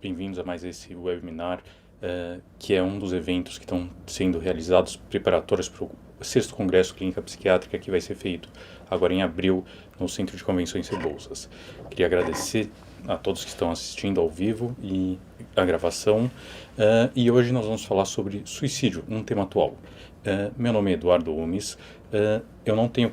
bem-vindos a mais esse webinar, que é um dos eventos que estão sendo realizados preparatórios para o 6º Congresso Clínica Psiquiátrica, que vai ser feito agora em abril no Centro de Convenções Rebouças. Queria agradecer a todos que estão assistindo ao vivo e a gravação, e hoje nós vamos falar sobre suicídio, um tema atual. Meu nome é Eduardo Umes, eu não tenho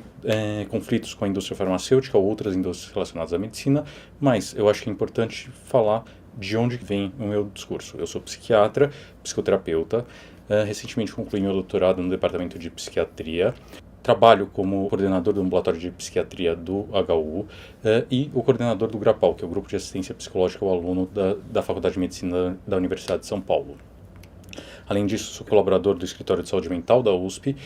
conflitos com a indústria farmacêutica ou outras indústrias relacionadas à medicina, mas eu acho que é importante falar de onde vem o meu discurso. Eu sou psiquiatra, psicoterapeuta, recentemente concluí meu doutorado no departamento de psiquiatria, trabalho como coordenador do ambulatório de psiquiatria do HU e o coordenador do GRAPAL, que é o Grupo de Assistência Psicológica ao Aluno da Faculdade de Medicina da Universidade de São Paulo. Além disso, sou colaborador do Escritório de Saúde Mental da USP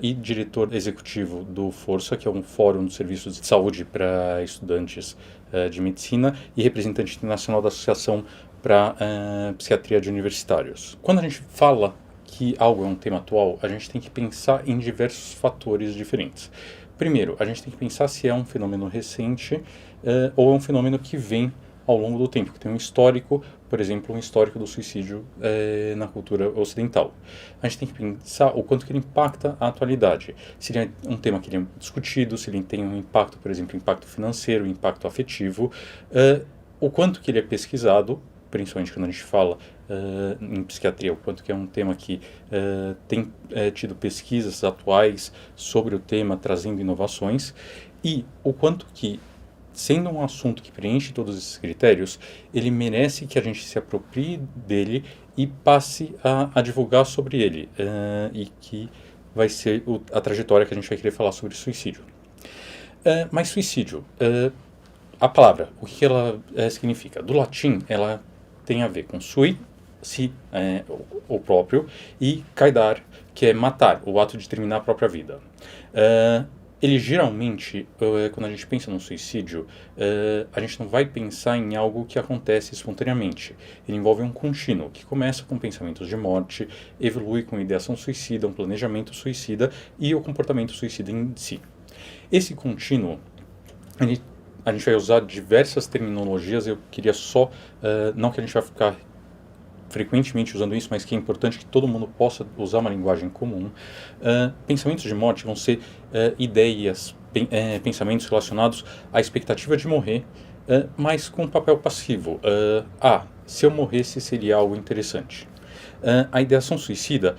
e diretor executivo do Força, que é um fórum de serviços de saúde para estudantes de medicina, e representante internacional da Associação para Psiquiatria de Universitários. Quando a gente fala que algo é um tema atual, a gente tem que pensar em diversos fatores diferentes. Primeiro, a gente tem que pensar se é um fenômeno recente ou é um fenômeno que vem ao longo do tempo, que tem um histórico, por exemplo, um histórico do suicídio na cultura ocidental. A gente tem que pensar o quanto que ele impacta a atualidade. Se ele é um tema que ele é discutido, se ele tem um impacto, por exemplo, impacto financeiro, impacto afetivo, o quanto que ele é pesquisado, principalmente quando a gente fala em psiquiatria, o quanto que é um tema que tem tido pesquisas atuais sobre o tema, trazendo inovações, e o quanto que, sendo um assunto que preenche todos esses critérios, ele merece que a gente se aproprie dele e passe a divulgar sobre ele, e que vai ser a trajetória que a gente vai querer falar sobre suicídio. Mas suicídio, a palavra, o que ela significa? Do latim, ela tem a ver com sui, si, o próprio, e caidar, que é matar, o ato de terminar a própria vida. Ele geralmente, quando a gente pensa no suicídio, a gente não vai pensar em algo que acontece espontaneamente. Ele envolve um contínuo, que começa com pensamentos de morte, evolui com ideação suicida, um planejamento suicida e o comportamento suicida em si. Esse contínuo, a gente vai usar diversas terminologias, eu queria só, não que a gente vai ficar frequentemente usando isso, mas que é importante que todo mundo possa usar uma linguagem comum. Pensamentos de morte vão ser ideias, pensamentos relacionados à expectativa de morrer, mas com um papel passivo. Se eu morresse seria algo interessante. A ideação suicida,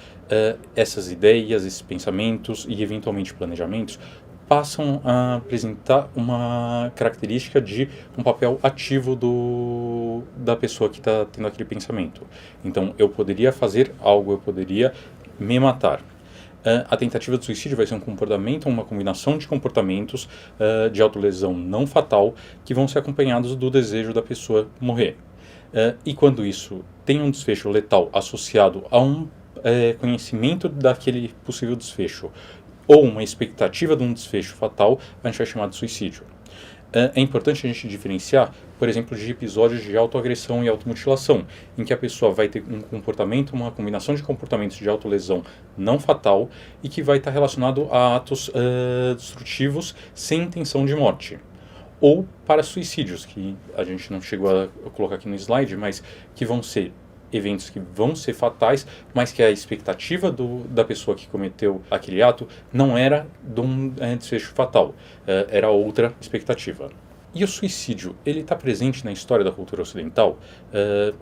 essas ideias, esses pensamentos e eventualmente planejamentos passam a apresentar uma característica de um papel ativo da pessoa que está tendo aquele pensamento. Então, eu poderia fazer algo, eu poderia me matar. A tentativa de suicídio vai ser um comportamento, uma combinação de comportamentos de autolesão não fatal que vão ser acompanhados do desejo da pessoa morrer. E quando isso tem um desfecho letal associado a um conhecimento daquele possível desfecho, ou uma expectativa de um desfecho fatal, a gente vai chamar de suicídio. É importante a gente diferenciar, por exemplo, de episódios de autoagressão e automutilação, em que a pessoa vai ter um comportamento, uma combinação de comportamentos de autolesão não fatal e que vai estar relacionado a atos destrutivos sem intenção de morte. Ou para suicídios, que a gente não chegou a colocar aqui no slide, mas que vão ser eventos que vão ser fatais, mas que a expectativa da pessoa que cometeu aquele ato não era de um desfecho fatal, era outra expectativa. E o suicídio, ele está presente na história da cultura ocidental?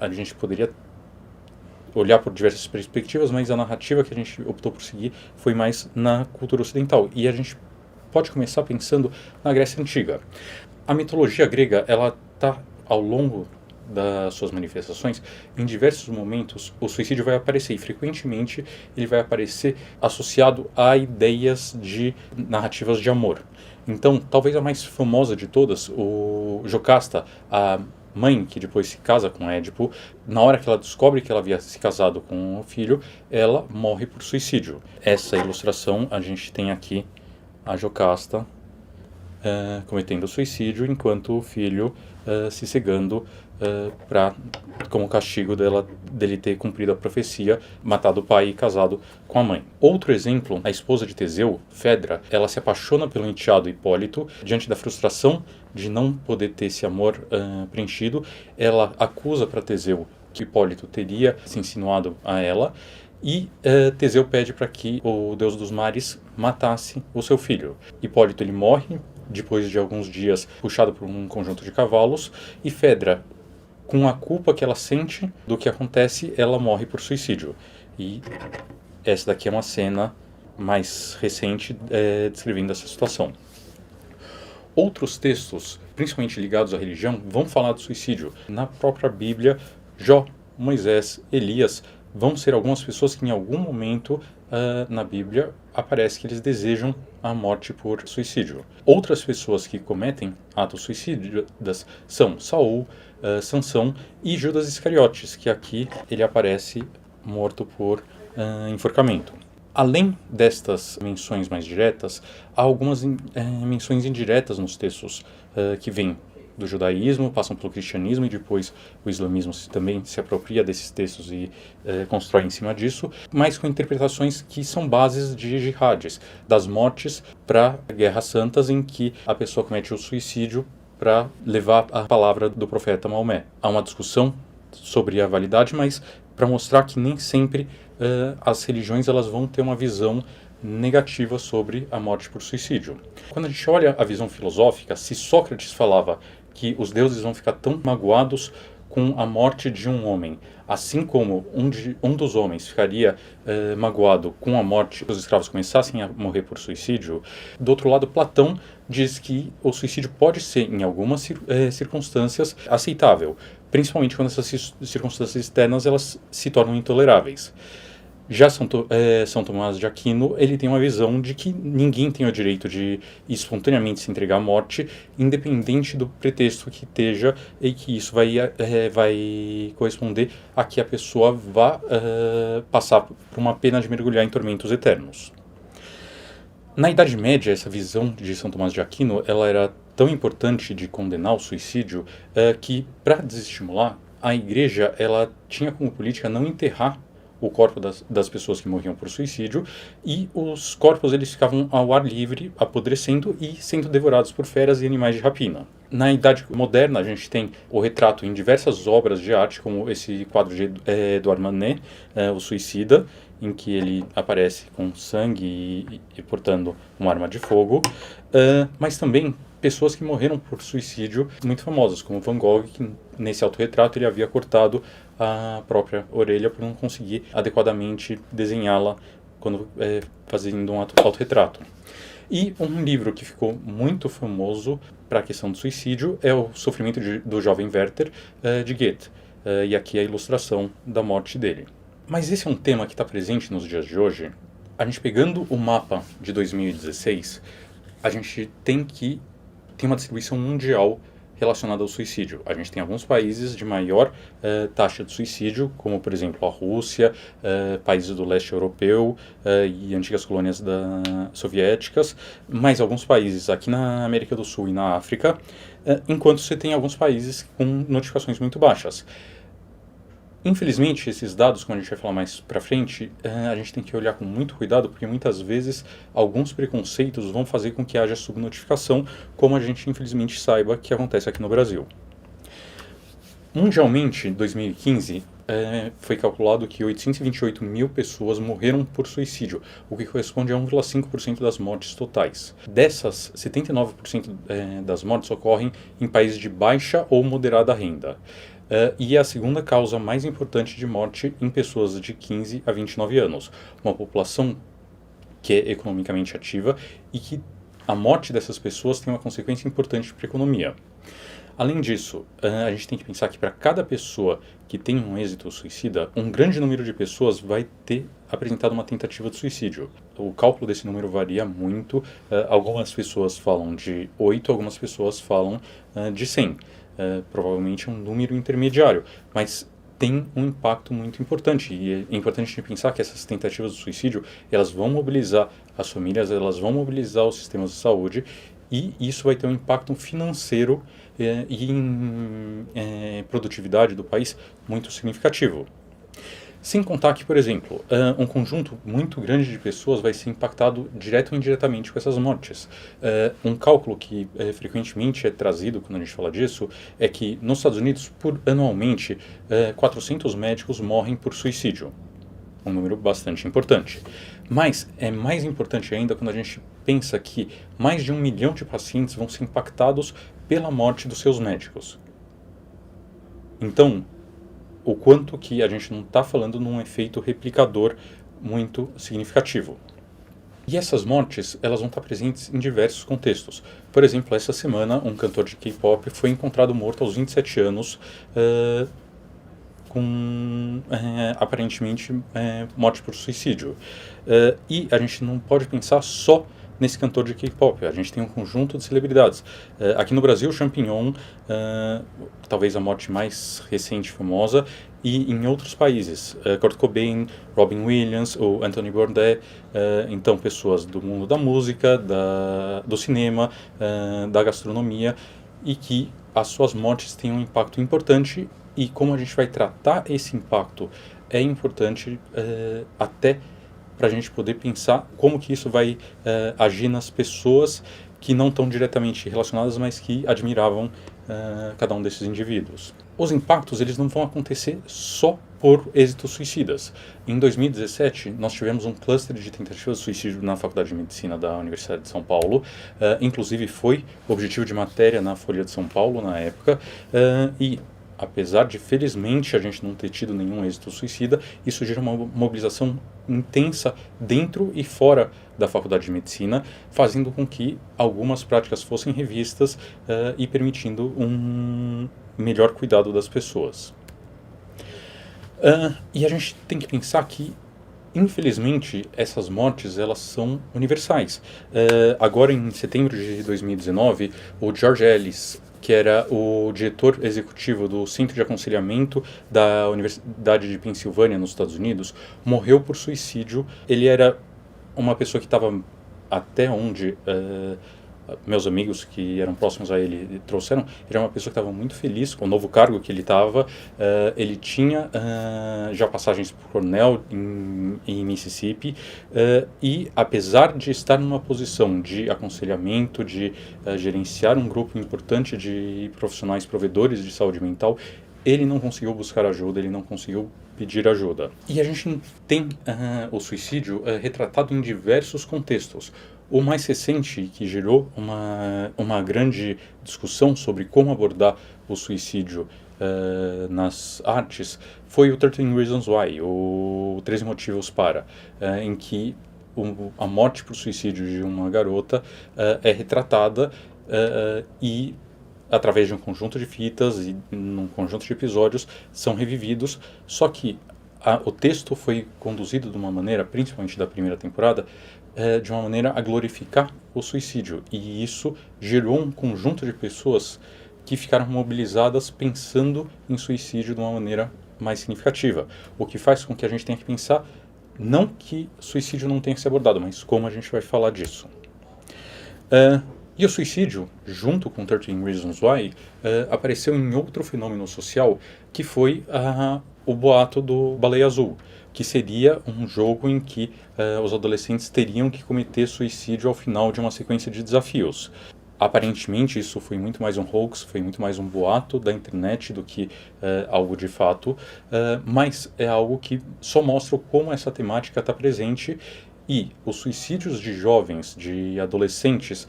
A gente poderia olhar por diversas perspectivas, mas a narrativa que a gente optou por seguir foi mais na cultura ocidental. E a gente pode começar pensando na Grécia Antiga. A mitologia grega, ela está ao longo das suas manifestações, em diversos momentos o suicídio vai aparecer, e frequentemente ele vai aparecer associado a ideias de narrativas de amor. Então, talvez a mais famosa de todas, o Jocasta, a mãe que depois se casa com Édipo, na hora que ela descobre que ela havia se casado com o filho, ela morre por suicídio. Essa ilustração, a gente tem aqui a Jocasta cometendo suicídio, enquanto o filho se cegando como castigo dele ter cumprido a profecia, matado o pai e casado com a mãe. Outro exemplo, a esposa de Teseu, Fedra, ela se apaixona pelo enteado Hipólito diante da frustração de não poder ter esse amor preenchido, ela acusa para Teseu que Hipólito teria se insinuado a ela, e Teseu pede para que o deus dos mares matasse o seu filho. Hipólito ele morre depois de alguns dias puxado por um conjunto de cavalos, e Fedra, com a culpa que ela sente do que acontece, ela morre por suicídio. E essa daqui é uma cena mais recente descrevendo essa situação. Outros textos, principalmente ligados à religião, vão falar do suicídio. Na própria Bíblia, Jó, Moisés, Elias vão ser algumas pessoas que em algum momento na Bíblia aparece que eles desejam a morte por suicídio. Outras pessoas que cometem atos suicidas são Saul, Sansão e Judas Iscariotes, que aqui ele aparece morto por enforcamento. Além destas menções mais diretas, há algumas menções indiretas nos textos que vêm do judaísmo, passam pelo cristianismo e depois o islamismo também se apropria desses textos e constrói em cima disso, mas com interpretações que são bases de jihadis, das mortes para guerras santas em que a pessoa comete o suicídio para levar a palavra do profeta Maomé. Há uma discussão sobre a validade, mas para mostrar que nem sempre as religiões elas vão ter uma visão negativa sobre a morte por suicídio. Quando a gente olha a visão filosófica, se Sócrates falava que os deuses vão ficar tão magoados com a morte de um homem, assim como um dos homens ficaria magoado com a morte que os escravos começassem a morrer por suicídio, do outro lado, Platão diz que o suicídio pode ser, em algumas circunstâncias, aceitável, principalmente quando essas circunstâncias externas elas se tornam intoleráveis. Já São Tomás de Aquino, ele tem uma visão de que ninguém tem o direito de espontaneamente se entregar à morte, independente do pretexto que esteja, e que isso vai corresponder a que a pessoa vá passar por uma pena de mergulhar em tormentos eternos. Na Idade Média, essa visão de São Tomás de Aquino ela era tão importante de condenar o suicídio que, para desestimular, a Igreja ela tinha como política não enterrar o corpo das pessoas que morriam por suicídio, e os corpos eles ficavam ao ar livre, apodrecendo e sendo devorados por feras e animais de rapina. Na Idade Moderna, a gente tem o retrato em diversas obras de arte, como esse quadro de Edouard Manet, O Suicida, em que ele aparece com sangue e portando uma arma de fogo, mas também pessoas que morreram por suicídio muito famosas, como Van Gogh, que nesse autorretrato ele havia cortado a própria orelha por não conseguir adequadamente desenhá-la quando fazendo um autorretrato. E um livro que ficou muito famoso para a questão do suicídio é O Sofrimento do Jovem Werther, de Goethe, e aqui a ilustração da morte dele. Mas esse é um tema que está presente nos dias de hoje. A gente pegando o mapa de 2016, a gente tem uma distribuição mundial relacionada ao suicídio. A gente tem alguns países de maior taxa de suicídio, como por exemplo a Rússia, países do leste europeu e antigas colônias soviéticas, mais alguns países aqui na América do Sul e na África, enquanto você tem alguns países com notificações muito baixas. Infelizmente, esses dados, como a gente vai falar mais pra frente, a gente tem que olhar com muito cuidado, porque muitas vezes alguns preconceitos vão fazer com que haja subnotificação, como a gente infelizmente saiba que acontece aqui no Brasil. Mundialmente, em 2015, foi calculado que 828 mil pessoas morreram por suicídio, o que corresponde a 1,5% das mortes totais. Dessas, 79% das mortes ocorrem em países de baixa ou moderada renda. E é a segunda causa mais importante de morte em pessoas de 15 a 29 anos. Uma população que é economicamente ativa e que a morte dessas pessoas tem uma consequência importante para a economia. Além disso, a gente tem que pensar que para cada pessoa que tem um êxito suicida, um grande número de pessoas vai ter apresentado uma tentativa de suicídio. O cálculo desse número varia muito. Algumas pessoas falam de 8, algumas pessoas falam de 100. Provavelmente é um número intermediário, mas tem um impacto muito importante, e é importante pensar que essas tentativas de suicídio, elas vão mobilizar as famílias, elas vão mobilizar os sistemas de saúde, e isso vai ter um impacto financeiro e em produtividade do país muito significativo. Sem contar que, por exemplo, um conjunto muito grande de pessoas vai ser impactado direto ou indiretamente com essas mortes. Um cálculo que frequentemente é trazido quando a gente fala disso é que nos Estados Unidos, anualmente, 400 médicos morrem por suicídio. Um número bastante importante. Mas é mais importante ainda quando a gente pensa que mais de 1 milhão de pacientes vão ser impactados pela morte dos seus médicos. Então, o quanto que a gente não está falando num efeito replicador muito significativo. E essas mortes, elas vão estar presentes em diversos contextos. Por exemplo, essa semana, um cantor de K-pop foi encontrado morto aos 27 anos, com aparentemente morte por suicídio. E a gente não pode pensar só nesse cantor de K-pop. A gente tem um conjunto de celebridades. Aqui no Brasil, Champignon, talvez a morte mais recente e famosa, e em outros países, Kurt Cobain, Robin Williams, ou Anthony Bourdain, então pessoas do mundo da música, do cinema, da gastronomia, e que as suas mortes têm um impacto importante, e como a gente vai tratar esse impacto é importante até para a gente poder pensar como que isso vai agir nas pessoas que não estão diretamente relacionadas, mas que admiravam cada um desses indivíduos. Os impactos eles não vão acontecer só por êxitos suicidas. Em 2017, nós tivemos um cluster de tentativas de suicídio na Faculdade de Medicina da Universidade de São Paulo. Inclusive foi objetivo de matéria na Folha de São Paulo na época. E apesar de, felizmente, a gente não ter tido nenhum êxito suicida, isso gera uma mobilização intensa dentro e fora da Faculdade de Medicina, fazendo com que algumas práticas fossem revistas e permitindo um melhor cuidado das pessoas. E a gente tem que pensar que, infelizmente, essas mortes elas são universais. Agora, em setembro de 2019, o George Ellis, que era o diretor executivo do Centro de Aconselhamento da Universidade de Pensilvânia, nos Estados Unidos, morreu por suicídio. Ele era uma pessoa que estava, até onde meus amigos que eram próximos a ele trouxeram, ele era uma pessoa que estava muito feliz com o novo cargo que ele estava. Ele tinha já passagens por Cornell em Mississippi, e apesar de estar numa posição de aconselhamento, de gerenciar um grupo importante de profissionais provedores de saúde mental, ele não conseguiu buscar ajuda, ele não conseguiu pedir ajuda. E a gente tem o suicídio retratado em diversos contextos. O mais recente, que gerou uma grande discussão sobre como abordar o suicídio nas artes, foi o 13 Reasons Why, o 13 Motivos Para, em que a morte por suicídio de uma garota é retratada e, através de um conjunto de fitas e num conjunto de episódios, são revividos, só que o texto foi conduzido de uma maneira, principalmente da primeira temporada, de uma maneira a glorificar o suicídio. E isso gerou um conjunto de pessoas que ficaram mobilizadas pensando em suicídio de uma maneira mais significativa. O que faz com que a gente tenha que pensar, não que suicídio não tenha que ser abordado, mas como a gente vai falar disso. E o suicídio, junto com 13 Reasons Why, apareceu em outro fenômeno social, que foi o boato do Baleia Azul, que seria um jogo em que os adolescentes teriam que cometer suicídio ao final de uma sequência de desafios. Aparentemente isso foi muito mais um hoax, foi muito mais um boato da internet do que algo de fato, mas é algo que só mostra como essa temática está presente, e os suicídios de jovens, de adolescentes,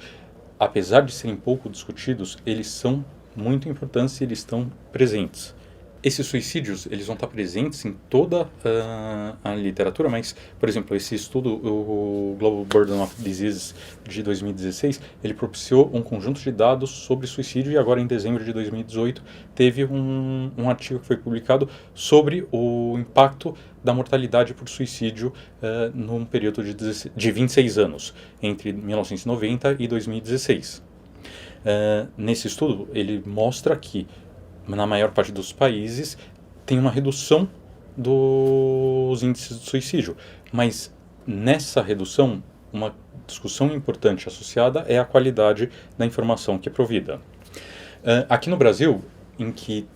apesar de serem pouco discutidos, eles são muito importantes e eles estão presentes. Esses suicídios, eles vão estar presentes em toda a literatura, mas, por exemplo, esse estudo, o Global Burden of Disease de 2016, ele propiciou um conjunto de dados sobre suicídio, e agora em dezembro de 2018 teve um artigo que foi publicado sobre o impacto da mortalidade por suicídio num período de 26 anos, entre 1990 e 2016. Nesse estudo, ele mostra que na maior parte dos países tem uma redução dos índices de suicídio, mas nessa redução, uma discussão importante associada é a qualidade da informação que é provida. Aqui no Brasil, em que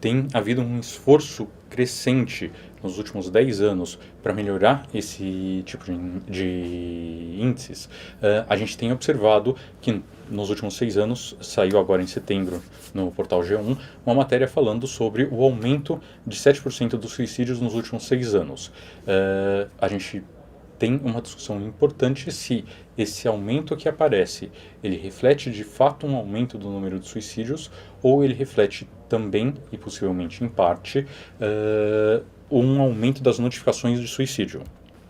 tem havido um esforço crescente nos últimos 10 anos para melhorar esse tipo de índices, a gente tem observado que nos últimos 6 anos, saiu agora em setembro no portal G1, uma matéria falando sobre o aumento de 7% dos suicídios nos últimos 6 anos. A gente tem uma discussão importante se esse aumento que aparece, ele reflete de fato um aumento do número de suicídios ou ele reflete também, e possivelmente em parte, um aumento das notificações de suicídio.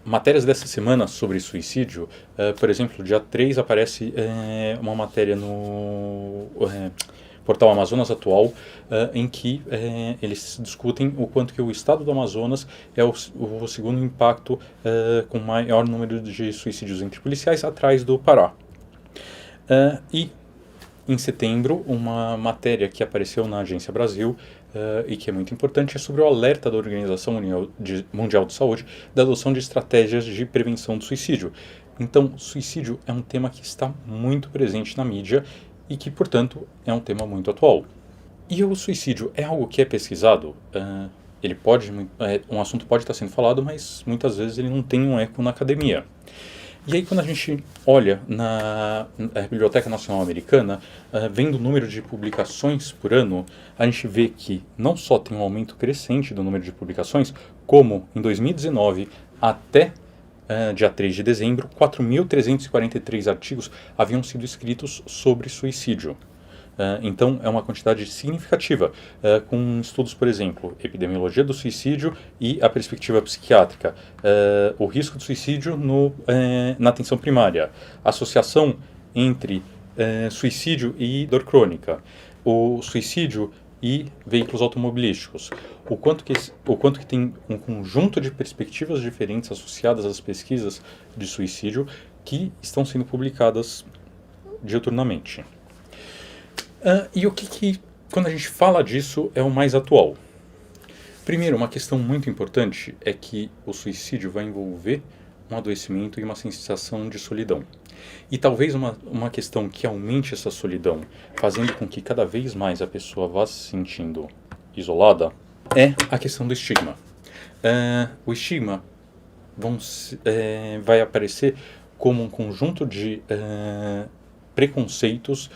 Matérias dessa semana sobre suicídio, por exemplo, dia 3 aparece uma matéria no portal Amazonas Atual, em que eles discutem o quanto que o estado do Amazonas é o segundo impacto com maior número de suicídios entre policiais, atrás do Pará. E em setembro, uma matéria que apareceu na Agência Brasil e que é muito importante é sobre o alerta da Organização Mundial de Saúde da adoção de estratégias de prevenção do suicídio. Então, suicídio é um tema que está muito presente na mídia e que, portanto, é um tema muito atual. E o suicídio é algo que é pesquisado? Ele pode, um assunto pode estar sendo falado, mas muitas vezes ele não tem um eco na academia. E aí, quando a gente olha na Biblioteca Nacional Americana, vendo o número de publicações por ano, a gente vê que não só tem um aumento crescente do número de publicações, como em 2019 até dia 3 de dezembro, 4.343 artigos haviam sido escritos sobre suicídio. Então, é uma quantidade significativa, com estudos, por exemplo, epidemiologia do suicídio e a perspectiva psiquiátrica, o risco de suicídio na atenção primária, associação entre suicídio e dor crônica, o suicídio e veículos automobilísticos, o quanto que tem um conjunto de perspectivas diferentes associadas às pesquisas de suicídio que estão sendo publicadas diuturnamente. E o que, quando a gente fala disso, é o mais atual? Primeiro, uma questão muito importante é que o suicídio vai envolver um adoecimento e uma sensação de solidão. E talvez uma questão que aumente essa solidão, fazendo com que cada vez mais a pessoa vá se sentindo isolada, é a questão do estigma. O estigma vai aparecer como um conjunto de preconceitos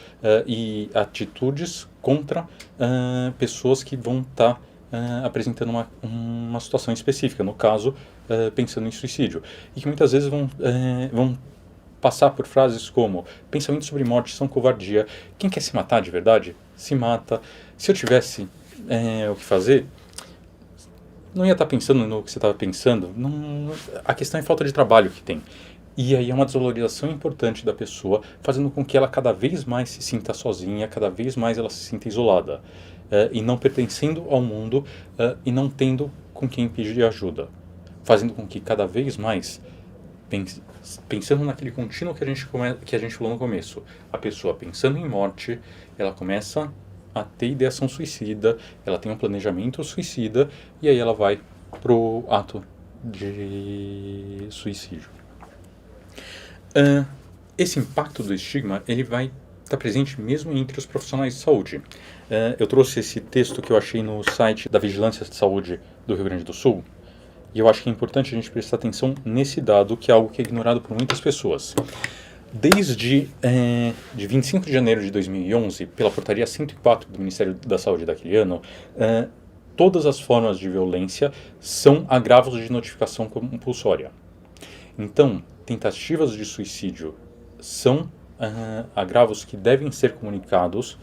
e atitudes contra pessoas que vão estar apresentando uma situação específica, no caso, pensando em suicídio, e que muitas vezes vão passar por frases como: pensamentos sobre morte são covardia, quem quer se matar de verdade, se mata, se eu tivesse o que fazer, não ia estar pensando no que você estava pensando, a questão é a falta de trabalho que tem. E aí é uma desvalorização importante da pessoa, fazendo com que ela cada vez mais se sinta sozinha, cada vez mais ela se sinta isolada, e não pertencendo ao mundo, e não tendo com quem pedir ajuda. Fazendo com que cada vez mais, pensando naquele contínuo que a gente falou no começo, a pessoa pensando em morte, ela começa a ter ideação suicida, ela tem um planejamento suicida, e aí ela vai pro ato de suicídio. Esse impacto do estigma, ele vai estar presente mesmo entre os profissionais de saúde. Eu trouxe esse texto que eu achei no site da Vigilância de Saúde do Rio Grande do Sul, e eu acho que é importante a gente prestar atenção nesse dado, que é algo que é ignorado por muitas pessoas. Desde de 25 de janeiro de 2011, pela portaria 104 do Ministério da Saúde daquele ano, todas as formas de violência são agravos de notificação compulsória. Então, tentativas de suicídio são agravos que devem ser comunicados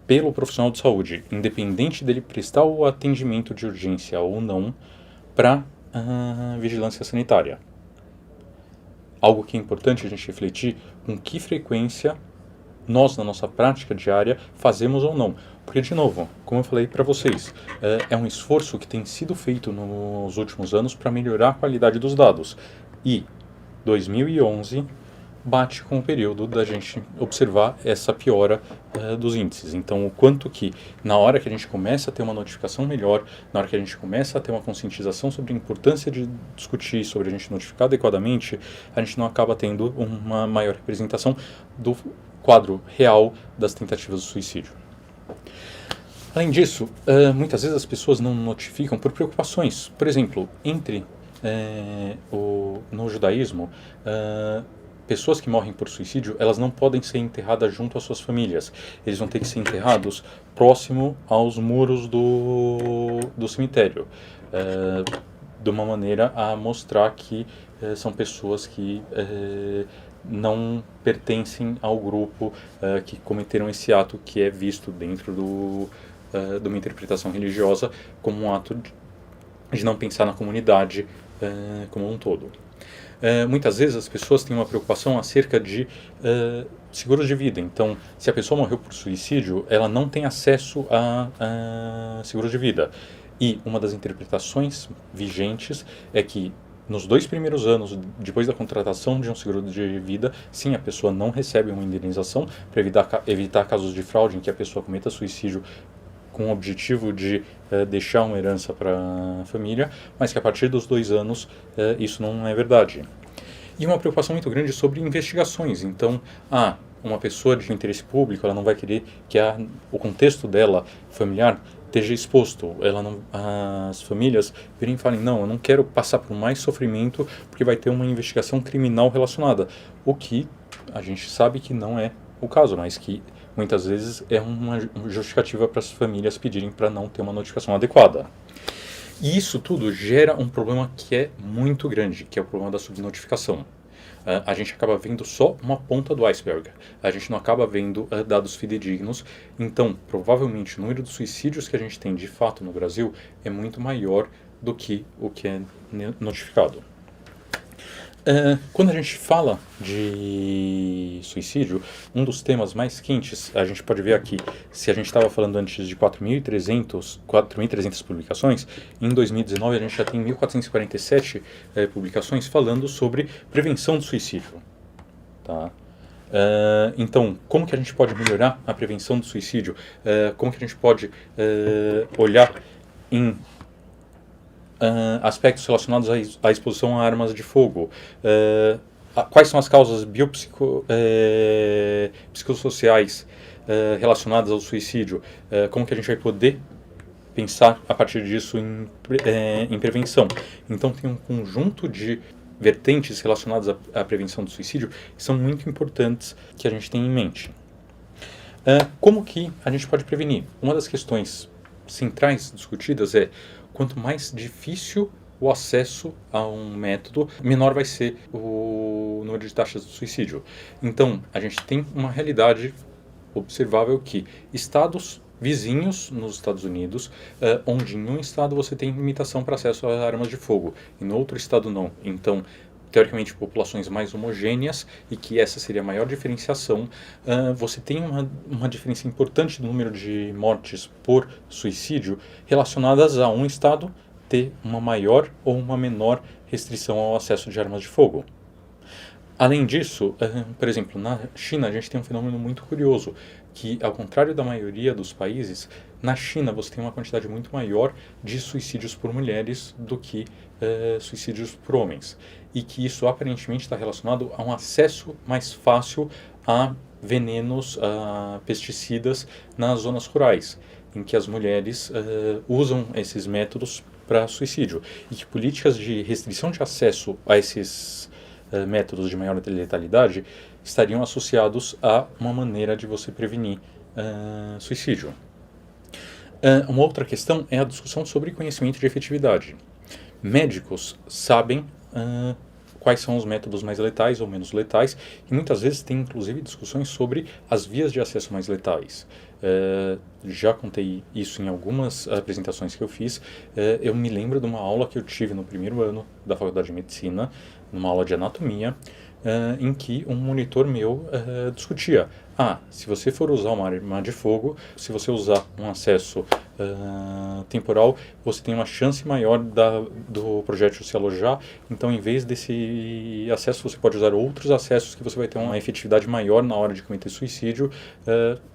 pelo profissional de saúde, independente dele prestar o atendimento de urgência ou não, para vigilância sanitária. Algo que é importante a gente refletir com que frequência nós, na nossa prática diária, fazemos ou não. Porque, de novo, como eu falei para vocês, é um esforço que tem sido feito nos últimos anos para melhorar a qualidade dos dados. E 2011 bate com o período da gente observar essa piora dos índices. Então, o quanto que, na hora que a gente começa a ter uma notificação melhor, na hora que a gente começa a ter uma conscientização sobre a importância de discutir, sobre a gente notificar adequadamente, a gente não acaba tendo uma maior representação do quadro real das tentativas de suicídio. Além disso, muitas vezes as pessoas não notificam por preocupações. Por exemplo, no judaísmo, pessoas que morrem por suicídio, elas não podem ser enterradas junto às suas famílias. Eles vão ter que ser enterrados próximo aos muros do cemitério, de uma maneira a mostrar que são pessoas que não pertencem ao grupo que cometeram esse ato, que é visto dentro de uma interpretação religiosa como um ato de não pensar na comunidade como um todo. Muitas vezes as pessoas têm uma preocupação acerca de seguros de vida. Então, se a pessoa morreu por suicídio, ela não tem acesso a seguro de vida. E uma das interpretações vigentes é que nos 2 primeiros anos, depois da contratação de um seguro de vida, sim, a pessoa não recebe uma indenização para evitar casos de fraude em que a pessoa cometa suicídio com o objetivo de deixar uma herança para a família, mas que a partir dos 2 anos isso não é verdade. E uma preocupação muito grande sobre investigações. Então, uma pessoa de interesse público, ela não vai querer que o contexto dela familiar esteja exposto. As famílias virem e falem, não, eu não quero passar por mais sofrimento porque vai ter uma investigação criminal relacionada. O que a gente sabe que não é o caso, mas que muitas vezes é uma justificativa para as famílias pedirem para não ter uma notificação adequada. E isso tudo gera um problema que é muito grande, que é o problema da subnotificação. A gente acaba vendo só uma ponta do iceberg. A gente não acaba vendo dados fidedignos. Então, provavelmente, o número de suicídios que a gente tem de fato no Brasil é muito maior do que o que é notificado. Quando a gente fala de suicídio, um dos temas mais quentes, a gente pode ver aqui, se a gente estava falando antes de 4.300 publicações, em 2019 a gente já tem 1.447 publicações falando sobre prevenção do suicídio. Tá? Então, como que a gente pode melhorar a prevenção do suicídio? Como que a gente pode olhar em aspectos relacionados à exposição a armas de fogo, quais são as causas psicossociais relacionadas ao suicídio, como que a gente vai poder pensar a partir disso em prevenção. Então tem um conjunto de vertentes relacionadas à prevenção do suicídio que são muito importantes que a gente tem em mente. Como que a gente pode prevenir? Uma das questões centrais discutidas é: quanto mais difícil o acesso a um método, menor vai ser o número de taxas de suicídio. Então, a gente tem uma realidade observável que estados vizinhos nos Estados Unidos, onde em um estado você tem limitação para acesso a armas de fogo, e no outro estado não. Então, teoricamente, populações mais homogêneas, e que essa seria a maior diferenciação, você tem uma diferença importante do número de mortes por suicídio relacionadas a um estado ter uma maior ou uma menor restrição ao acesso de armas de fogo. Além disso, por exemplo, na China a gente tem um fenômeno muito curioso, que ao contrário da maioria dos países, na China você tem uma quantidade muito maior de suicídios por mulheres do que suicídios por homens. E que isso aparentemente está relacionado a um acesso mais fácil a venenos, a pesticidas nas zonas rurais, em que as mulheres usam esses métodos para suicídio. E que políticas de restrição de acesso a esses métodos de maior letalidade estariam associados a uma maneira de você prevenir suicídio. Uma outra questão é a discussão sobre conhecimento de efetividade. Médicos sabem quais são os métodos mais letais ou menos letais, e muitas vezes tem inclusive discussões sobre as vias de acesso mais letais. Já contei isso em algumas apresentações que eu fiz. Eu me lembro de uma aula que eu tive no primeiro ano da Faculdade de Medicina, numa aula de anatomia, em que um monitor meu discutia: se você for usar uma arma de fogo, se você usar um acesso temporal, você tem uma chance maior do projétil se alojar. Então, em vez desse acesso, você pode usar outros acessos que você vai ter uma efetividade maior na hora de cometer suicídio.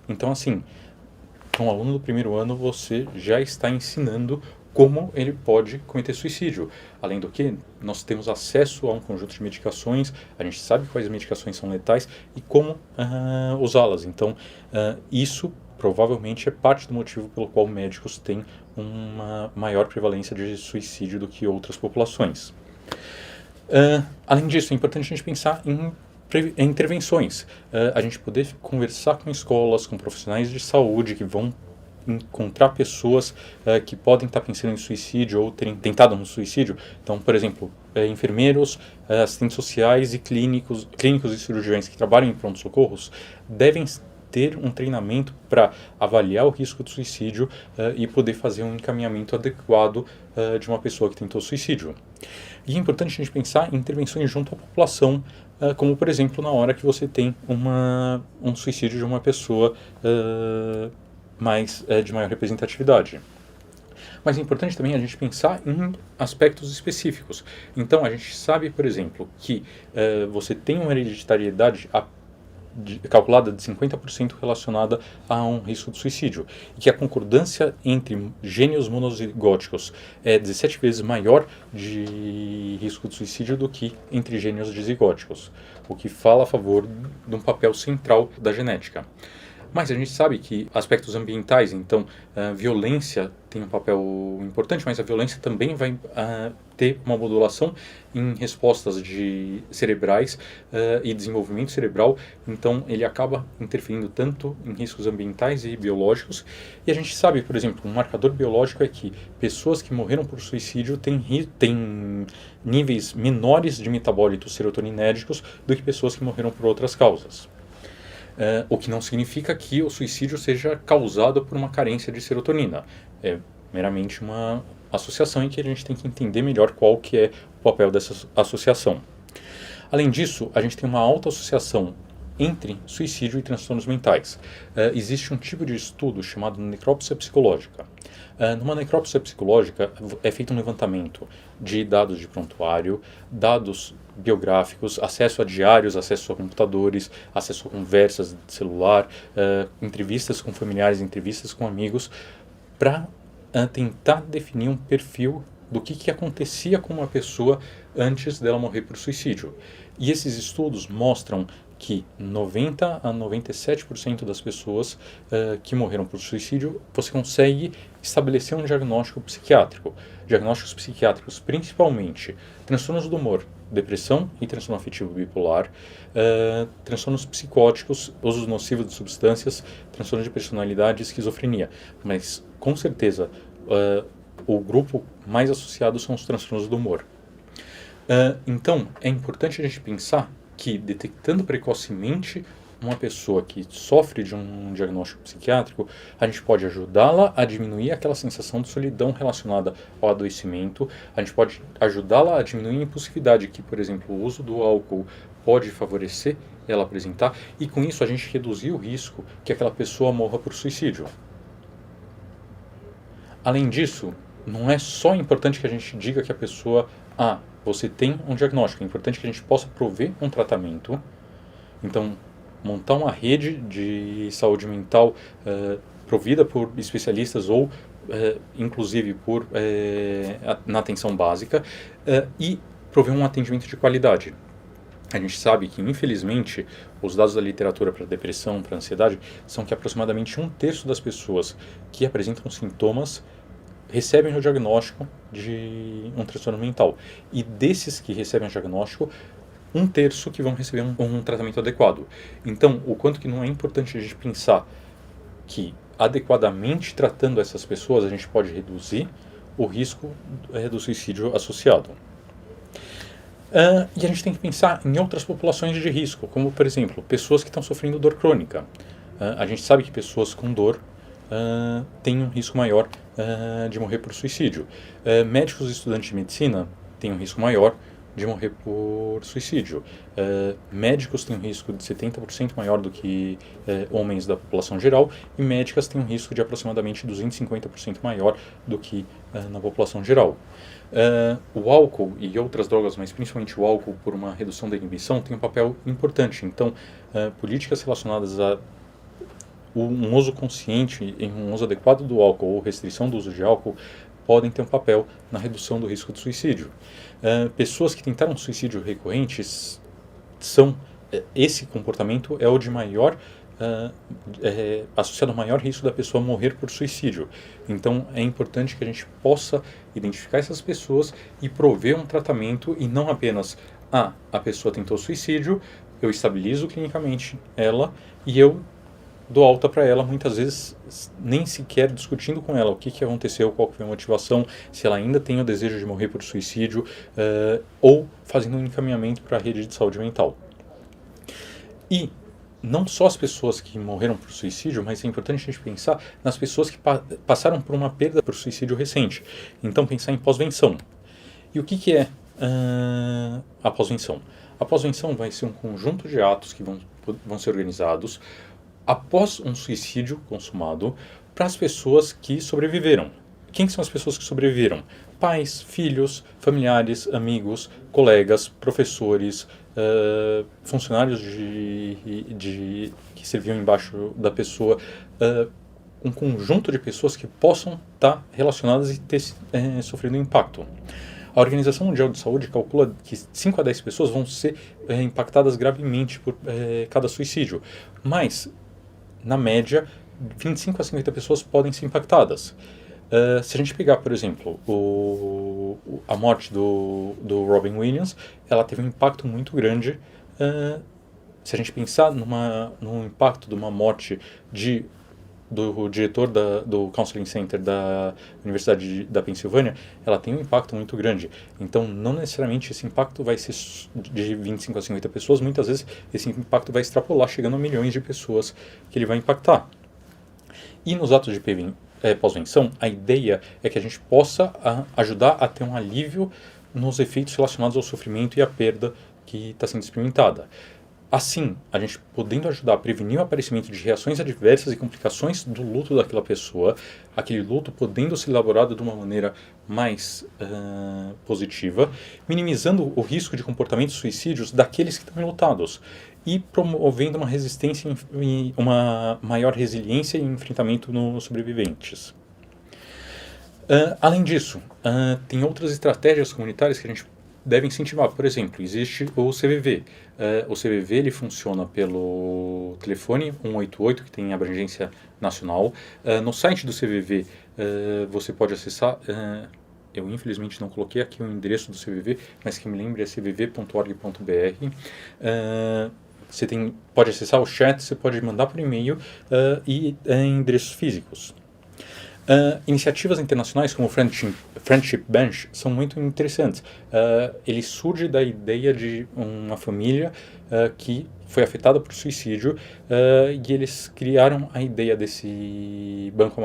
Então, assim, para um aluno do primeiro ano, você já está ensinando como ele pode cometer suicídio. Além do que, nós temos acesso a um conjunto de medicações, a gente sabe quais medicações são letais e como usá-las. Então, isso provavelmente é parte do motivo pelo qual médicos têm uma maior prevalência de suicídio do que outras populações. Além disso, é importante a gente pensar em intervenções. A gente poder conversar com escolas, com profissionais de saúde que vão encontrar pessoas que podem estar pensando em suicídio ou terem tentado um suicídio. Então, por exemplo, enfermeiros, assistentes sociais e clínicos e cirurgiões que trabalham em pronto-socorros devem ter um treinamento para avaliar o risco de suicídio e poder fazer um encaminhamento adequado de uma pessoa que tentou suicídio. E é importante a gente pensar em intervenções junto à população, como, por exemplo, na hora que você tem um suicídio de uma pessoa de maior representatividade. Mas é importante também a gente pensar em aspectos específicos. Então, a gente sabe, por exemplo, que você tem uma hereditariedade calculada de 50% relacionada a um risco de suicídio, e que a concordância entre gênios monozigóticos é 17 vezes maior de risco de suicídio do que entre gênios dizigóticos, o que fala a favor de um papel central da genética. Mas a gente sabe que aspectos ambientais, então, violência tem um papel importante, mas a violência também vai ter uma modulação em respostas cerebrais e desenvolvimento cerebral, então ele acaba interferindo tanto em riscos ambientais e biológicos. E a gente sabe, por exemplo, um marcador biológico é que pessoas que morreram por suicídio têm níveis menores de metabólitos serotoninérgicos do que pessoas que morreram por outras causas. O que não significa que o suicídio seja causado por uma carência de serotonina. É meramente uma associação em que a gente tem que entender melhor qual que é o papel dessa associação. Além disso, a gente tem uma alta associação entre suicídio e transtornos mentais. Existe um tipo de estudo chamado necrópsia psicológica. Numa necrópsia psicológica é feito um levantamento de dados de prontuário, dados biográficos, acesso a diários, acesso a computadores, acesso a conversas de celular, entrevistas com familiares, entrevistas com amigos, para tentar definir um perfil do que acontecia com uma pessoa antes dela morrer por suicídio. E esses estudos mostram que 90 a 97% das pessoas que morreram por suicídio, você consegue estabelecer um diagnóstico psiquiátrico. Diagnósticos psiquiátricos, principalmente transtornos do humor, depressão e transtorno afetivo bipolar, transtornos psicóticos, uso nocivo de substâncias, transtorno de personalidade e esquizofrenia. Mas, com certeza, o grupo mais associado são os transtornos do humor. Então, é importante a gente pensar que, detectando precocemente uma pessoa que sofre de um diagnóstico psiquiátrico, a gente pode ajudá-la a diminuir aquela sensação de solidão relacionada ao adoecimento, a gente pode ajudá-la a diminuir a impulsividade que, por exemplo, o uso do álcool pode favorecer ela apresentar, e com isso a gente reduzir o risco que aquela pessoa morra por suicídio. Além disso, não é só importante que a gente diga que a pessoa, você tem um diagnóstico, é importante que a gente possa prover um tratamento. Então, montar uma rede de saúde mental provida por especialistas ou, inclusive, na atenção básica, e prover um atendimento de qualidade. A gente sabe que, infelizmente, os dados da literatura para depressão, para ansiedade, são que aproximadamente 1/3 das pessoas que apresentam sintomas recebem o diagnóstico de um transtorno mental. E desses que recebem o diagnóstico, 1/3 que vão receber um tratamento adequado. Então, o quanto que não é importante a gente pensar que, adequadamente tratando essas pessoas, a gente pode reduzir o risco do suicídio associado. E a gente tem que pensar em outras populações de risco, como, por exemplo, pessoas que estão sofrendo dor crônica. A gente sabe que pessoas com dor têm um risco maior de morrer por suicídio. Médicos e estudantes de medicina têm um risco maior de morrer por suicídio. Médicos têm um risco de 70% maior do que homens da população geral, e médicas têm um risco de aproximadamente 250% maior do que na população geral. O álcool e outras drogas, mas principalmente o álcool, por uma redução da inibição, tem um papel importante. Então, políticas relacionadas a um uso consciente, em um uso adequado do álcool ou restrição do uso de álcool, podem ter um papel na redução do risco de suicídio. Pessoas que tentaram suicídio recorrentes esse comportamento é o de maior associado ao maior risco da pessoa morrer por suicídio. Então é importante que a gente possa identificar essas pessoas e prover um tratamento, e não apenas a pessoa tentou suicídio, eu estabilizo clinicamente ela e eu dou alta para ela, muitas vezes nem sequer discutindo com ela o que aconteceu, qual foi a motivação, se ela ainda tem o desejo de morrer por suicídio, ou fazendo um encaminhamento para a rede de saúde mental. E não só as pessoas que morreram por suicídio, mas é importante a gente pensar nas pessoas que passaram por uma perda por suicídio recente. Então pensar em pós-venção. E o que é a pós-venção? A pós-venção vai ser um conjunto de atos que vão ser organizados após um suicídio consumado para as pessoas que sobreviveram. Quem são as pessoas que sobreviveram? Pais, filhos, familiares, amigos, colegas, professores, funcionários que serviam embaixo da pessoa, um conjunto de pessoas que possam estar relacionadas e ter sofrido impacto. A Organização Mundial de Saúde calcula que 5 a 10 pessoas vão ser impactadas gravemente por cada suicídio, mas, na média, 25 a 50 pessoas podem ser impactadas. Se a gente pegar, por exemplo, a morte do Robin Williams, ela teve um impacto muito grande. Se a gente pensar no impacto de uma morte do diretor do Counseling Center da Universidade da Pensilvânia, ela tem um impacto muito grande. Então, não necessariamente esse impacto vai ser de 25 a 50 pessoas, muitas vezes esse impacto vai extrapolar, chegando a milhões de pessoas que ele vai impactar. E nos atos de pós-venção, a ideia é que a gente possa ajudar a ter um alívio nos efeitos relacionados ao sofrimento e à perda que está sendo experimentada. Assim, a gente podendo ajudar a prevenir o aparecimento de reações adversas e complicações do luto daquela pessoa, aquele luto podendo ser elaborado de uma maneira mais positiva, minimizando o risco de comportamentos suicídios daqueles que estão enlutados e promovendo uma resistência e uma maior resiliência e enfrentamento nos sobreviventes. Além disso, tem outras estratégias comunitárias que a gente deve incentivar. Por exemplo, existe o CVV. O CVV ele funciona pelo telefone 188, que tem abrangência nacional. No site do CVV você pode acessar, eu infelizmente não coloquei aqui o endereço do CVV, mas que me lembre é cvv.org.br. Você pode acessar o chat, você pode mandar por e-mail e endereços físicos. Iniciativas internacionais como o Friendship Bench são muito interessantes. Ele surge da ideia de uma família que foi afetada por suicídio e eles criaram a ideia desse banco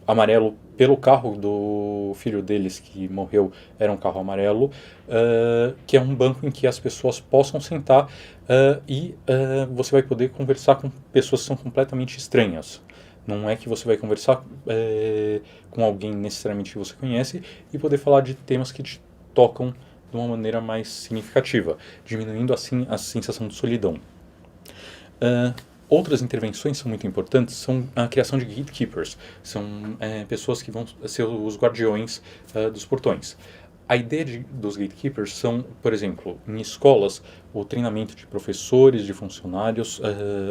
amarelo pelo carro do filho deles que morreu, era um carro amarelo, que é um banco em que as pessoas possam sentar e você vai poder conversar com pessoas que são completamente estranhas. Não é que você vai conversar com alguém necessariamente que você conhece e poder falar de temas que te tocam de uma maneira mais significativa, diminuindo assim a sensação de solidão. Outras intervenções são muito importantes, são a criação de gatekeepers, são pessoas que vão ser os guardiões dos portões. A ideia dos gatekeepers são, por exemplo, em escolas, o treinamento de professores, de funcionários,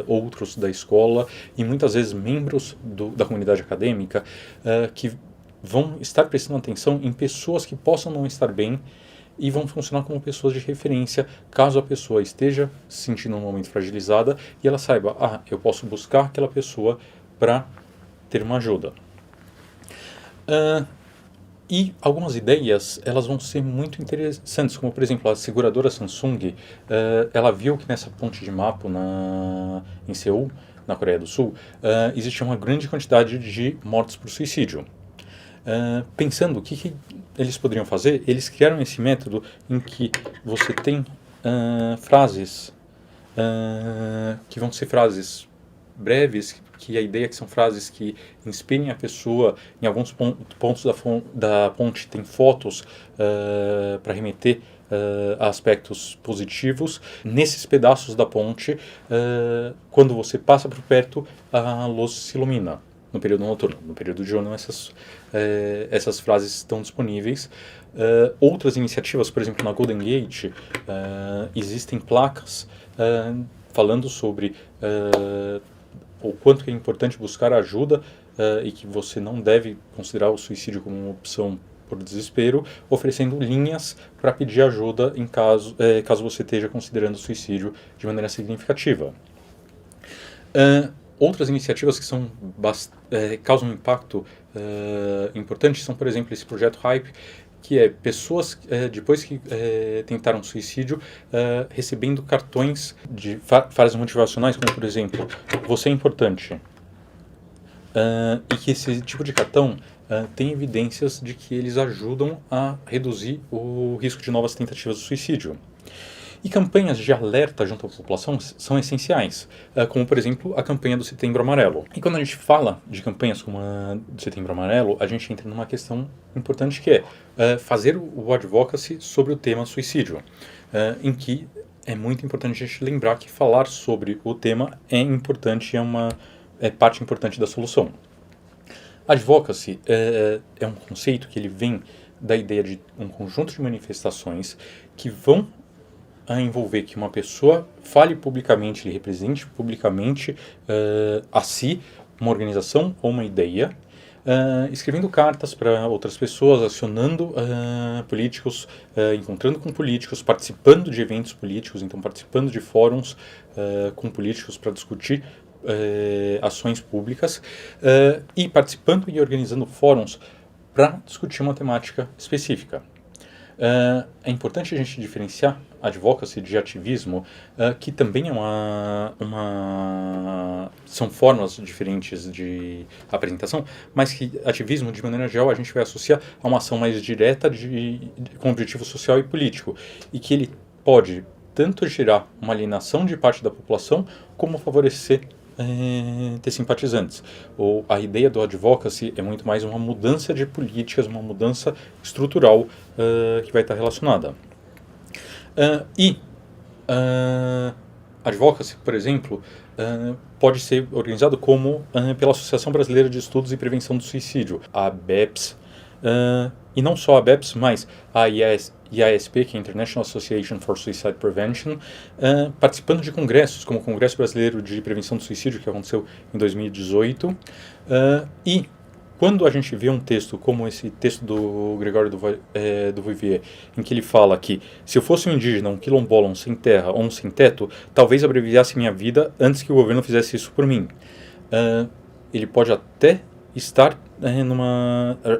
outros da escola e muitas vezes membros da comunidade acadêmica que vão estar prestando atenção em pessoas que possam não estar bem e vão funcionar como pessoas de referência caso a pessoa esteja se sentindo um momento fragilizada e ela saiba, eu posso buscar aquela pessoa para ter uma ajuda. E algumas ideias, elas vão ser muito interessantes, como por exemplo a seguradora Samsung, ela viu que nessa ponte de Mapo em Seul, na Coreia do Sul, existia uma grande quantidade de mortes por suicídio. Pensando o que eles poderiam fazer, eles criaram esse método em que você tem frases que vão ser frases breves, que a ideia é que são frases que inspirem a pessoa. Em alguns pontos da ponte tem fotos para remeter a aspectos positivos. Nesses pedaços da ponte, quando você passa por perto, a luz se ilumina no período noturno. No período diurno, essas frases estão disponíveis. Outras iniciativas, por exemplo, na Golden Gate, existem placas falando sobre o quanto que é importante buscar ajuda e que você não deve considerar o suicídio como uma opção por desespero, oferecendo linhas para pedir ajuda em caso você esteja considerando o suicídio de maneira significativa. Outras iniciativas que são causam um impacto importante são, por exemplo, esse projeto Hype, que é pessoas, depois que tentaram suicídio, recebendo cartões de frases motivacionais, como, por exemplo, você é importante. E que esse tipo de cartão tem evidências de que eles ajudam a reduzir o risco de novas tentativas de suicídio. E campanhas de alerta junto à população são essenciais, como, por exemplo, a campanha do Setembro Amarelo. E quando a gente fala de campanhas como a do Setembro Amarelo, a gente entra numa questão importante que é fazer o advocacy sobre o tema suicídio, em que é muito importante a gente lembrar que falar sobre o tema é importante, é parte importante da solução. Advocacy é um conceito que ele vem da ideia de um conjunto de manifestações que vão a envolver que uma pessoa fale publicamente, ele represente publicamente a si, uma organização ou uma ideia, escrevendo cartas para outras pessoas, acionando políticos, encontrando com políticos, participando de eventos políticos, então participando de fóruns com políticos para discutir ações públicas e participando e organizando fóruns para discutir uma temática específica. É importante a gente diferenciar advocacy de ativismo, que também é são formas diferentes de apresentação, mas que ativismo, de maneira geral, a gente vai associar a uma ação mais direta com objetivo social e político, e que ele pode tanto gerar uma alienação de parte da população, como favorecer ter simpatizantes. A ideia do advocacy é muito mais uma mudança de políticas, uma mudança estrutural que vai estar relacionada. Advocacy, por exemplo, pode ser organizado como pela Associação Brasileira de Estudos e Prevenção do Suicídio, a ABEPS, e não só a ABEPS, mas a IASP, que é a International Association for Suicide Prevention, participando de congressos, como o Congresso Brasileiro de Prevenção do Suicídio, que aconteceu em 2018, e quando a gente vê um texto como esse texto do Gregório do Vivier, em que ele fala que se eu fosse um indígena, um quilombola, um sem terra ou um sem teto, talvez abreviasse minha vida antes que o governo fizesse isso por mim. Ele pode até estar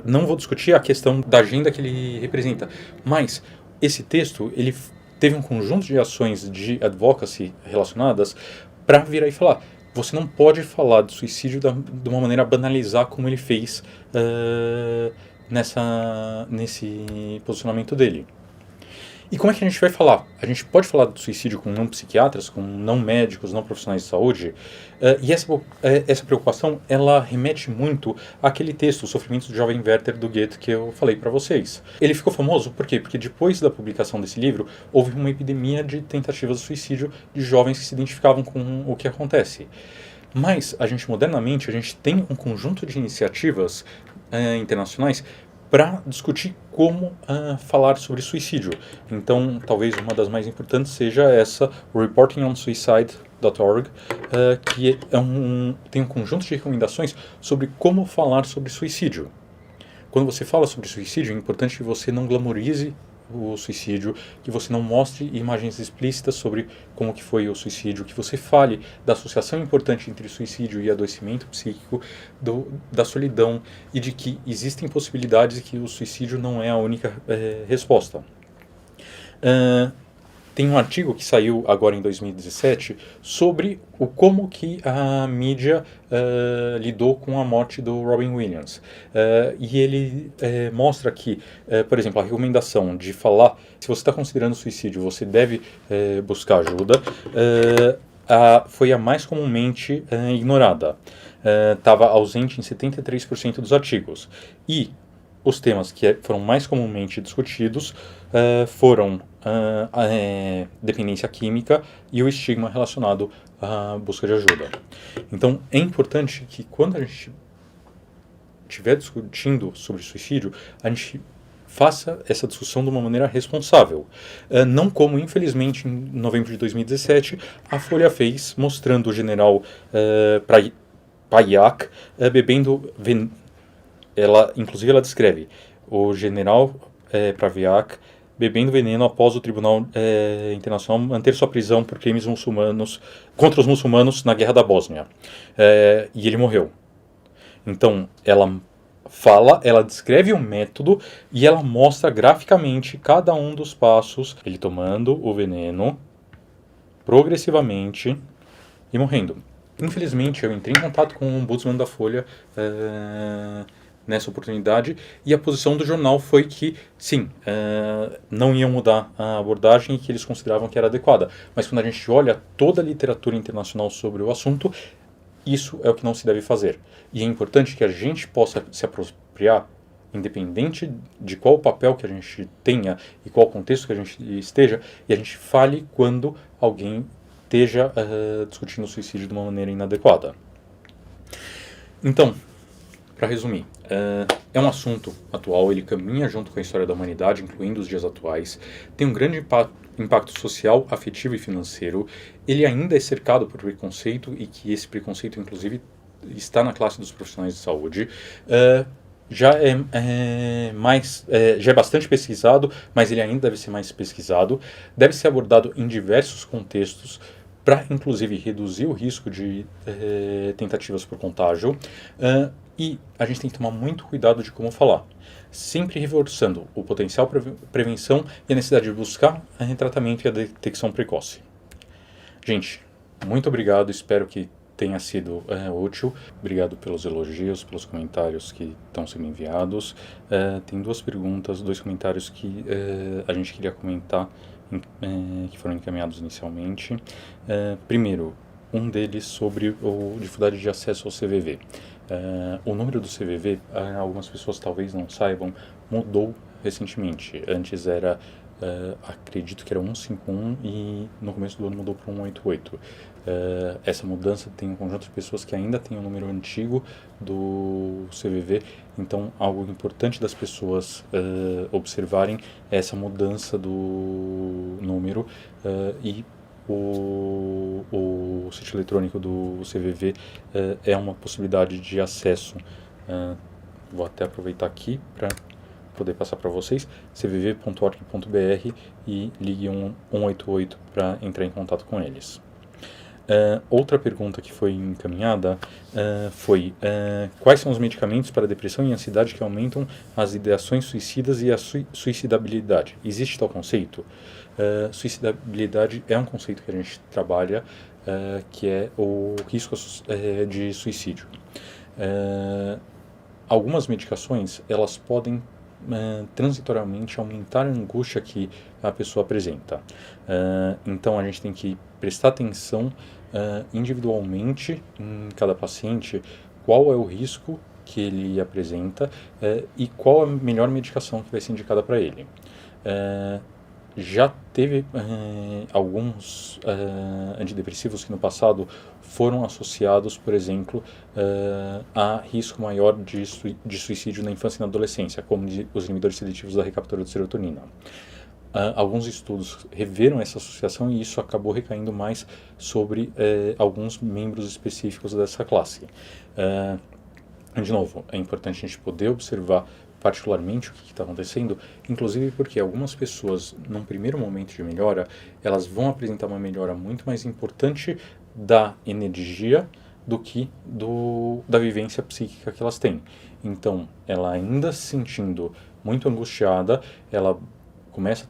não vou discutir a questão da agenda que ele representa, mas esse texto ele teve um conjunto de ações de advocacy relacionadas para virar e falar: você não pode falar de suicídio de uma maneira a banalizar como ele fez nesse posicionamento dele. E como é que a gente vai falar? A gente pode falar do suicídio com não psiquiatras, com não médicos, não profissionais de saúde? E essa preocupação, ela remete muito àquele texto, O Sofrimento do Jovem Werther, do Goethe, que eu falei para vocês. Ele ficou famoso por quê? Porque depois da publicação desse livro, houve uma epidemia de tentativas de suicídio de jovens que se identificavam com o que acontece. Mas, modernamente, a gente tem um conjunto de iniciativas internacionais para discutir como falar sobre suicídio. Então, talvez uma das mais importantes seja essa, o reportingonsuicide.org, que tem um conjunto de recomendações sobre como falar sobre suicídio. Quando você fala sobre suicídio, é importante que você não glamorize o suicídio, que você não mostre imagens explícitas sobre como que foi o suicídio, que você fale da associação importante entre suicídio e adoecimento psíquico, da solidão e de que existem possibilidades e que o suicídio não é a única resposta. Tem um artigo que saiu agora em 2017 sobre como que a mídia lidou com a morte do Robin Williams. E ele mostra que, por exemplo, a recomendação de falar, se você está considerando suicídio, você deve buscar ajuda, foi a mais comumente ignorada. Estava ausente em 73% dos artigos. E os temas que foram mais comumente discutidos foram dependência química e o estigma relacionado à busca de ajuda. Então, é importante que quando a gente estiver discutindo sobre suicídio, a gente faça essa discussão de uma maneira responsável. Não como, infelizmente, em novembro de 2017, a Folha fez, mostrando o general Payak bebendo veneno. Inclusive, ela descreve o general Praviak bebendo veneno após o Tribunal Internacional manter sua prisão por crimes contra os muçulmanos na Guerra da Bósnia. E ele morreu. Então, ela descreve o método e ela mostra graficamente cada um dos passos, ele tomando o veneno progressivamente e morrendo. Infelizmente, eu entrei em contato com o ombudsman da Folha nessa oportunidade, e a posição do jornal foi que, sim, não iam mudar a abordagem e que eles consideravam que era adequada. Mas quando a gente olha toda a literatura internacional sobre o assunto, isso é o que não se deve fazer. E é importante que a gente possa se apropriar, independente de qual papel que a gente tenha e qual contexto que a gente esteja, e a gente fale quando alguém esteja discutindo o suicídio de uma maneira inadequada. Então, para resumir, é um assunto atual, ele caminha junto com a história da humanidade, incluindo os dias atuais, tem um grande impacto social, afetivo e financeiro, ele ainda é cercado por preconceito e que esse preconceito, inclusive, está na classe dos profissionais de saúde. Já é bastante pesquisado, mas ele ainda deve ser mais pesquisado, deve ser abordado em diversos contextos, para inclusive reduzir o risco de tentativas por contágio, e a gente tem que tomar muito cuidado de como falar, sempre reforçando o potencial prevenção e a necessidade de buscar tratamento e a detecção precoce. Gente, muito obrigado, espero que tenha sido útil. Obrigado pelos elogios, pelos comentários que estão sendo enviados. Tem dois comentários que a gente queria comentar, que foram encaminhados inicialmente. Primeiro, um deles sobre a dificuldade de acesso ao CVV. O número do CVV, algumas pessoas talvez não saibam, mudou recentemente. Antes era, acredito que era 151 e no começo do ano mudou para 188. Essa mudança tem um conjunto de pessoas que ainda tem o número antigo do CVV, então algo importante das pessoas observarem é essa mudança do número e o sítio eletrônico do CVV é uma possibilidade de acesso. Vou até aproveitar aqui para poder passar para vocês, cvv.org.br, e ligue 188 para entrar em contato com eles. Outra pergunta que foi encaminhada foi quais são os medicamentos para depressão e ansiedade que aumentam as ideações suicidas e a suicidabilidade? Existe tal conceito? Suicidabilidade é um conceito que a gente trabalha, que é o risco de suicídio. Algumas medicações, elas podem transitoriamente aumentar a angústia que a pessoa apresenta. Então a gente tem que prestar atenção individualmente em cada paciente, qual é o risco que ele apresenta e qual a melhor medicação que vai ser indicada para ele. Já teve alguns antidepressivos que no passado foram associados, por exemplo, a risco maior de suicídio na infância e na adolescência, como os inibidores seletivos da recaptura de serotonina. Alguns estudos reveram essa associação e isso acabou recaindo mais sobre alguns membros específicos dessa classe. De novo, é importante a gente poder observar particularmente o que está acontecendo, inclusive porque algumas pessoas, num primeiro momento de melhora, elas vão apresentar uma melhora muito mais importante da energia do que da vivência psíquica que elas têm. Então, ela ainda se sentindo muito angustiada, ela começa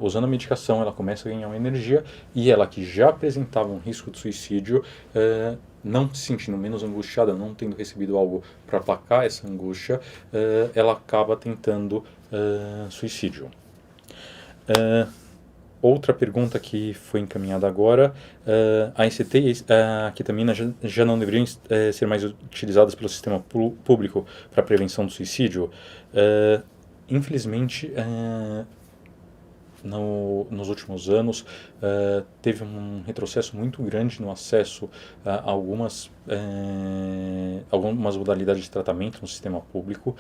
usando a medicação, ela começa a ganhar uma energia, e ela que já apresentava um risco de suicídio, não se sentindo menos angustiada, não tendo recebido algo para aplacar essa angústia, ela acaba tentando suicídio. Outra pergunta que foi encaminhada agora, a ICT e a ketamina já não deveriam ser mais utilizadas pelo sistema público para prevenção do suicídio? Infelizmente, nos últimos anos, teve um retrocesso muito grande no acesso a algumas modalidades de tratamento no sistema público,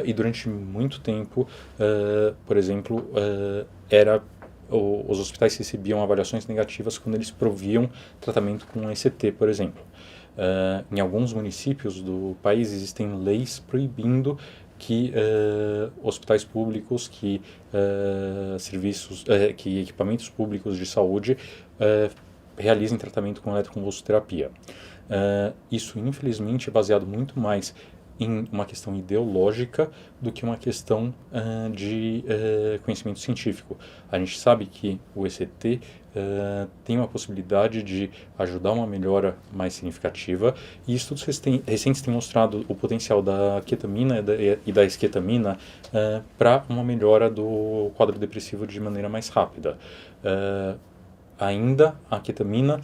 e durante muito tempo, por exemplo, os hospitais recebiam avaliações negativas quando eles proviam tratamento com ECT, por exemplo. Em alguns municípios do país existem leis proibindo que hospitais públicos, que equipamentos públicos de saúde realizem tratamento com eletroconvulsoterapia. Isso, infelizmente, é baseado muito mais em uma questão ideológica do que uma questão de conhecimento científico. A gente sabe que o ECT tem uma possibilidade de ajudar uma melhora mais significativa, e estudos recentes têm mostrado o potencial da ketamina e da esketamina para uma melhora do quadro depressivo de maneira mais rápida. Ainda a ketamina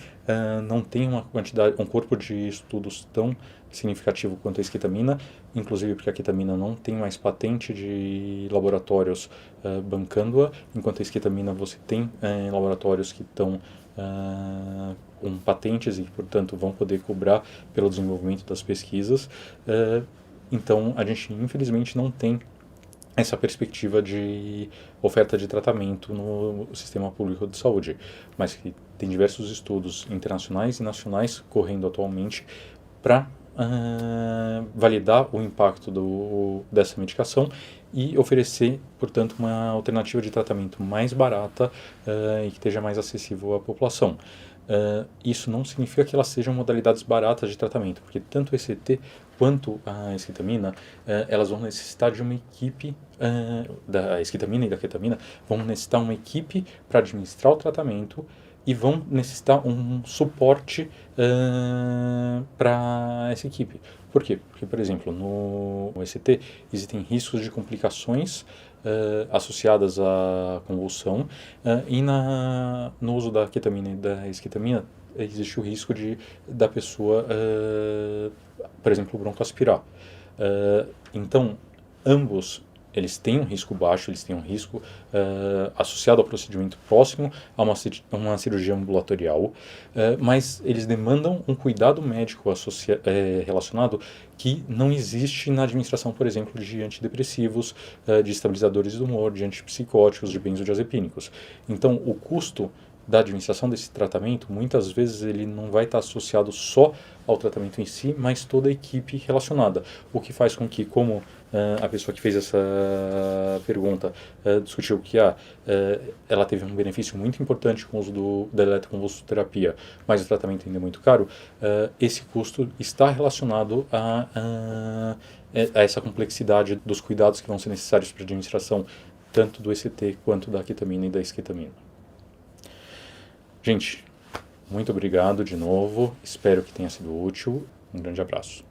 não tem um corpo de estudos tão significativo quanto a esketamina, inclusive porque a ketamina não tem mais patente de laboratórios bancando-a, enquanto a esketamina você tem laboratórios que estão com patentes e, portanto, vão poder cobrar pelo desenvolvimento das pesquisas. Então, a gente, infelizmente, não tem essa perspectiva de oferta de tratamento no sistema público de saúde, mas que tem diversos estudos internacionais e nacionais correndo atualmente para validar o impacto dessa medicação e oferecer, portanto, uma alternativa de tratamento mais barata e que esteja mais acessível à população. Isso não significa que elas sejam modalidades baratas de tratamento, porque tanto o ECT quanto a esketamina, elas vão necessitar de uma equipe, da esketamina e da ketamina, vão necessitar uma equipe para administrar o tratamento e vão necessitar um suporte para essa equipe. Por quê? Porque, por exemplo, no ECT existem riscos de complicações associadas à convulsão, e no uso da ketamina e da esketamina existe o risco da pessoa, por exemplo, broncoaspirar. Então, ambos eles têm um risco baixo, eles têm um risco associado ao procedimento próximo a uma cirurgia ambulatorial, mas eles demandam um cuidado médico relacionado que não existe na administração, por exemplo, de antidepressivos, de estabilizadores do humor, de antipsicóticos, de benzodiazepínicos. Então, o custo da administração desse tratamento, muitas vezes ele não vai estar associado só ao tratamento em si, mas toda a equipe relacionada. O que faz com que, como a pessoa que fez essa pergunta discutiu que ela teve um benefício muito importante com o uso da eletroconvulsoterapia, mas o tratamento ainda é muito caro, esse custo está relacionado a essa complexidade dos cuidados que vão ser necessários para a administração tanto do ECT quanto da ketamina e da esketamina. Gente, muito obrigado de novo, espero que tenha sido útil, um grande abraço.